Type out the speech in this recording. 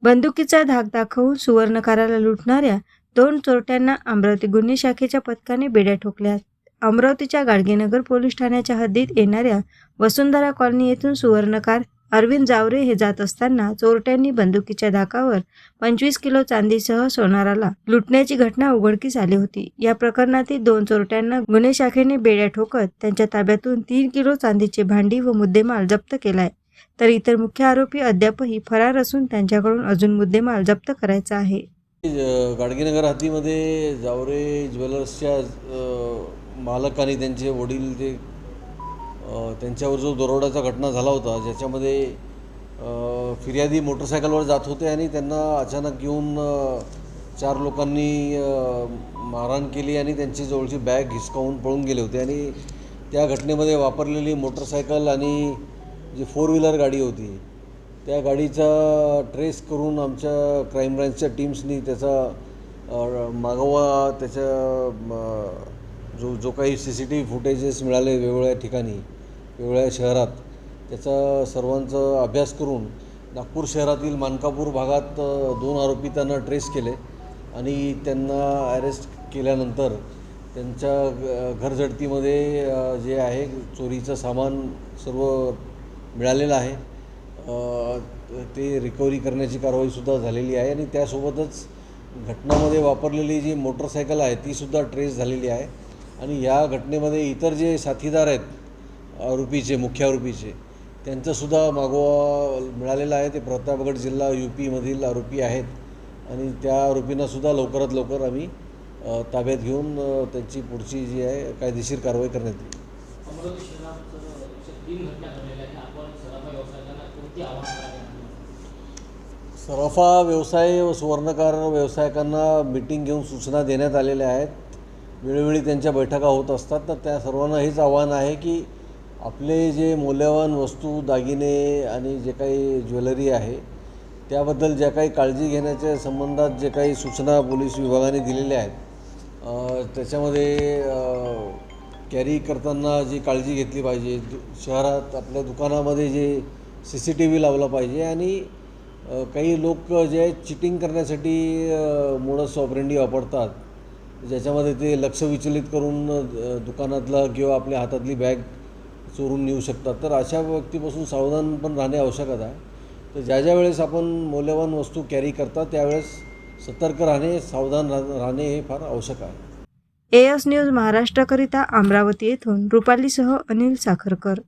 बंदुकीचा धाक दाखवून सुवर्णकाराला लुटणाऱ्या 2 चोरट्यांना अमरावती गुन्हे शाखेच्या पथकाने बेड्या ठोकल्या. अमरावतीच्या गाडगेनगर पोलीस ठाण्याच्या हद्दीत येणाऱ्या वसुंधरा कॉलनी येथून सुवर्णकार अरविंद जावरे हे जात असताना चोरट्यांनी बंदुकीच्या धाकावर 25 किलो चांदीसह सोनाराला लुटण्याची घटना उघडकीस आली होती. या प्रकरणातील 2 चोरट्यांना गुन्हे शाखेने बेड्या ठोकत त्यांच्या ताब्यातून 3 किलो चांदीचे भांडी व मुद्देमाल जप्त केलाय. तर इतर मुख्य आरोपी अद्यापही फरार असून त्यांच्याकडून अजून मुद्देमाल जप्त करायचा आहे. गाडगेनगर हद्दीमध्ये जावरे ज्वेलर्सच्या मालक आणि त्यांचे वडील त्यांच्यावर जो दरोड्याचा घटना झाला होता, ज्याच्यामध्ये फिर्यादी मोटरसायकलवर जात होते आणि त्यांना अचानक येऊन 4 लोकांनी मारहाण केली आणि त्यांची जवळची बॅग हिसकावून पळून गेले होते. आणि त्या घटनेमध्ये वापरलेली मोटरसायकल आणि जी 4 व्हीलर गाडी होती, त्या गाडीचा ट्रेस करून आमच्या क्राईम ब्रँचच्या टीम्सनी त्याचा मागोवा, त्याच्या जो काही CCTV फुटेजेस मिळाले वेगवेगळ्या ठिकाणी, वेगवेगळ्या शहरात, त्याचा सर्वांचा अभ्यास करून नागपूर शहरातील मानकापूर भागात 2 आरोपी त्यांना ट्रेस केले आणि त्यांना अरेस्ट केल्यानंतर त्यांच्या घरझडतीमध्ये जे आहे चोरीचं सामान सर्व मिळालेलं आहे, ते रिकव्हरी करण्याची कारवाईसुद्धा झालेली आहे. आणि त्यासोबतच घटनामध्ये वापरलेली जी मोटरसायकल आहे तीसुद्धा ट्रेस झालेली आहे. आणि या घटनेमध्ये इतर जे साथीदार आहेत आरोपीचे, मुख्य आरोपीचे, त्यांचासुद्धा मागोवा मिळालेला आहे. ते प्रतापगड जिल्हा UP मधील आरोपी आहेत आणि त्या आरोपींनासुद्धा लवकरात लवकर आम्ही ताब्यात घेऊन त्यांची पुढची जी आहे कायदेशीर कारवाई करण्यात येईल. सराफा व्यवसाय व सुवर्णकार व्यावसायिकांना मीटिंग घेऊन सूचना देण्यात आलेल्या आहेत. वेळोवेळी त्यांच्या बैठका होत असतात. तर त्या सर्वांना हेच आव्हान आहे की आपले जे मौल्यवान वस्तू, दागिने आणि जे काही ज्वेलरी आहे त्याबद्दल ज्या काही काळजी घेण्याच्या संबंधात जे काही सूचना पोलीस विभागाने दिलेल्या आहेत, त्याच्यामध्ये कॅरी करताना जी काळजी घेतली पाहिजे, शहरात आपल्या दुकानामध्ये जे CCTV लावला पाहिजे आणि काही लोक जे आहे चिटिंग करण्यासाठी मोडस ऑपरेंडी वापरतात, ज्याच्यामध्ये ते लक्ष विचलित करून दुकानातला किंवा आपल्या हातातली बॅग चोरून नेऊ शकतात. तर अशा व्यक्तीपासून सावधान पण राहणे आवश्यक आहे. तर ज्या वेळेस आपण मौल्यवान वस्तू कॅरी करतात त्यावेळेस सतर्क राहणे, सावधान राहणे हे फार आवश्यक आहे. AS न्यूज महाराष्ट्राकरिता अमरावती येथून रुपालीसह अनिल साखरकर.